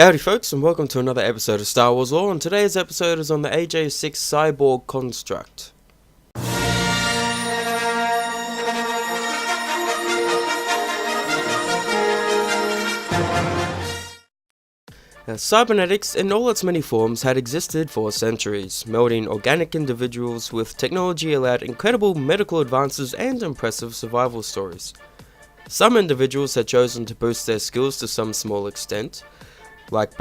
Howdy folks, and welcome to another episode of Star Wars Lore, and today's episode is on the AJ6 Cyborg construct. Cybernetics in all its many forms had existed for centuries. Melding organic individuals with technology allowed incredible medical advances and impressive survival stories. Some individuals had chosen to boost their skills to some small extent, like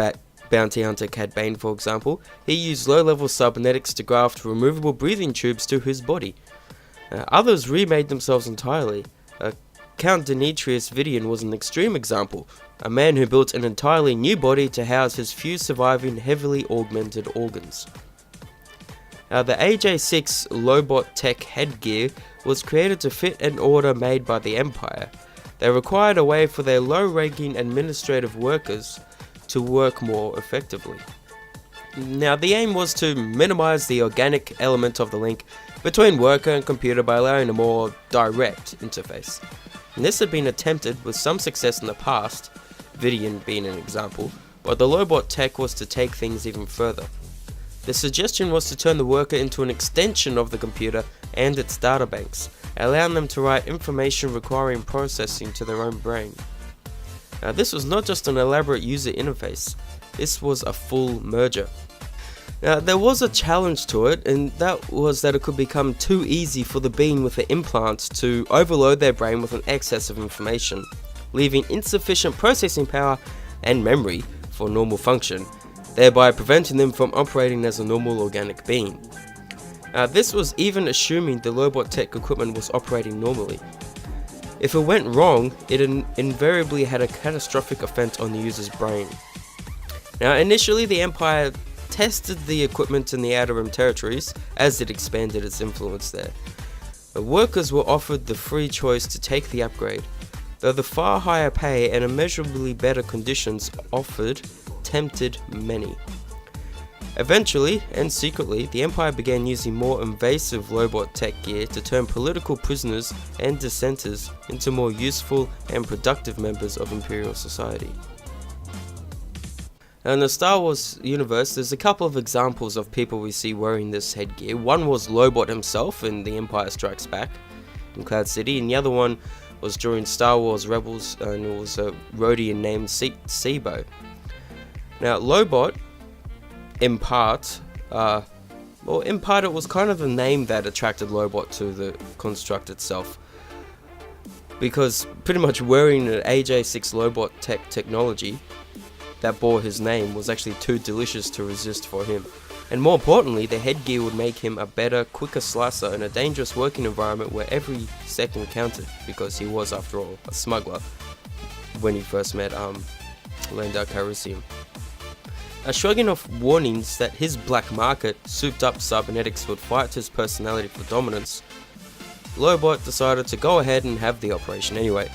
bounty hunter Cad Bane for example. He used low-level cybernetics to graft removable breathing tubes to his body. Others remade themselves entirely. Count Demetrius Vidian was an extreme example, a man who built an entirely new body to house his few surviving heavily augmented organs. The AJ6 Lobot tech headgear was created to fit an order made by the Empire. They required a way for their low-ranking administrative workers to work more effectively. Now, the aim was to minimize the organic element of the link between worker and computer by allowing a more direct interface. And this had been attempted with some success in the past, Vidian being an example, but the Lobot tech was to take things even further. The suggestion was to turn the worker into an extension of the computer and its databanks, allowing them to write information requiring processing to their own brain. Now, this was not just an elaborate user interface, this was a full merger. Now, there was a challenge to it, and that was that it could become too easy for the being with the implants to overload their brain with an excess of information, leaving insufficient processing power and memory for normal function, thereby preventing them from operating as a normal organic being. This was even assuming the Lobot tech equipment was operating normally. If it went wrong, it invariably had a catastrophic effect on the user's brain. Now, initially the Empire tested the equipment in the Outer Rim territories as it expanded its influence there. The workers were offered the free choice to take the upgrade, though the far higher pay and immeasurably better conditions offered tempted many. Eventually, and secretly, the Empire began using more invasive Lobot tech gear to turn political prisoners and dissenters into more useful and productive members of Imperial society. Now, in the Star Wars universe, there's a couple of examples of people we see wearing this headgear. One was Lobot himself in The Empire Strikes Back in Cloud City, and the other one was during Star Wars Rebels, and it was a rodian named Tseebo. Now, Lobot, in part it was kind of the name that attracted Lobot to the construct itself, because pretty much wearing an AJ6 Lobot technology that bore his name was actually too delicious to resist for him. And more importantly, the headgear would make him a better, quicker slicer in a dangerous working environment where every second counted, because he was, after all, a smuggler when he first met Lando Calrissian. Shrugging off warnings that his black market, souped up cybernetics would fight his personality for dominance, Lobot decided to go ahead and have the operation anyway.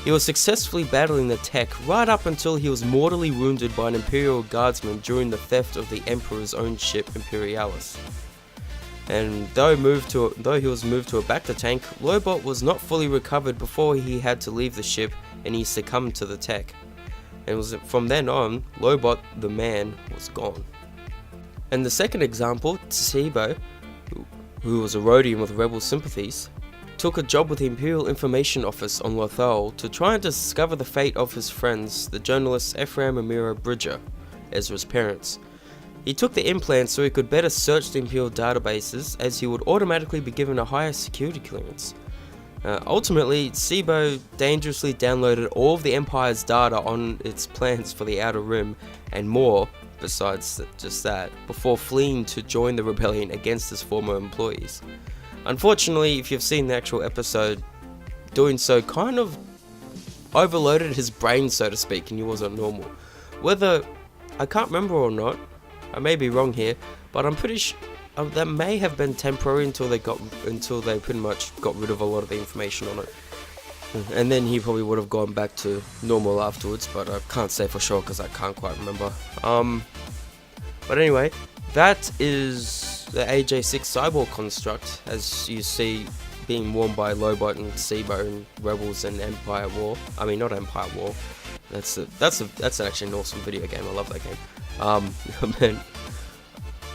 He was successfully battling the tech right up until he was mortally wounded by an Imperial guardsman during the theft of the Emperor's own ship Imperialis. And though he was moved to a Bacta tank, Lobot was not fully recovered before he had to leave the ship, and he succumbed to the tech. And from then on, Lobot the man was gone. And the second example, Tseebo, who was a rodian with rebel sympathies, took a job with the Imperial Information Office on Lothal to try and discover the fate of his friends, the journalists Ephraim and Mira Bridger, Ezra's parents. He took the implants so he could better search the Imperial databases, as he would automatically be given a higher security clearance. Ultimately, Tseebo dangerously downloaded all of the Empire's data on its plans for the Outer Rim and more besides just that, before fleeing to join the rebellion against his former employees. Unfortunately, if you've seen the actual episode, doing so kind of overloaded his brain, so to speak, and he wasn't normal. Whether, I can't remember or not, I may be wrong here, but I'm pretty sure that may have been temporary until they pretty much got rid of a lot of the information on it. And then he probably would have gone back to normal afterwards, but I can't say for sure because I can't quite remember. But anyway, that is the AJ6 Cyborg construct, as you see being worn by Lobot and Tseebo in Rebels and Empire War. I mean, not Empire War, That's actually an awesome video game. I love that game. Man,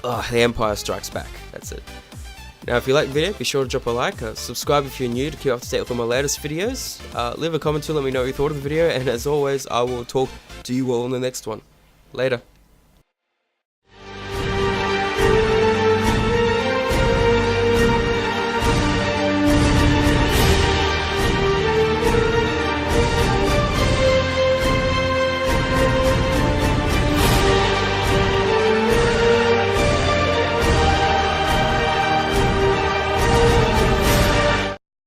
The Empire Strikes Back. That's it. Now, if you like the video, be sure to drop a like, subscribe if you're new to keep up to date with all my latest videos, leave a comment to let me know what you thought of the video, and as always, I will talk to you all in the next one. Later.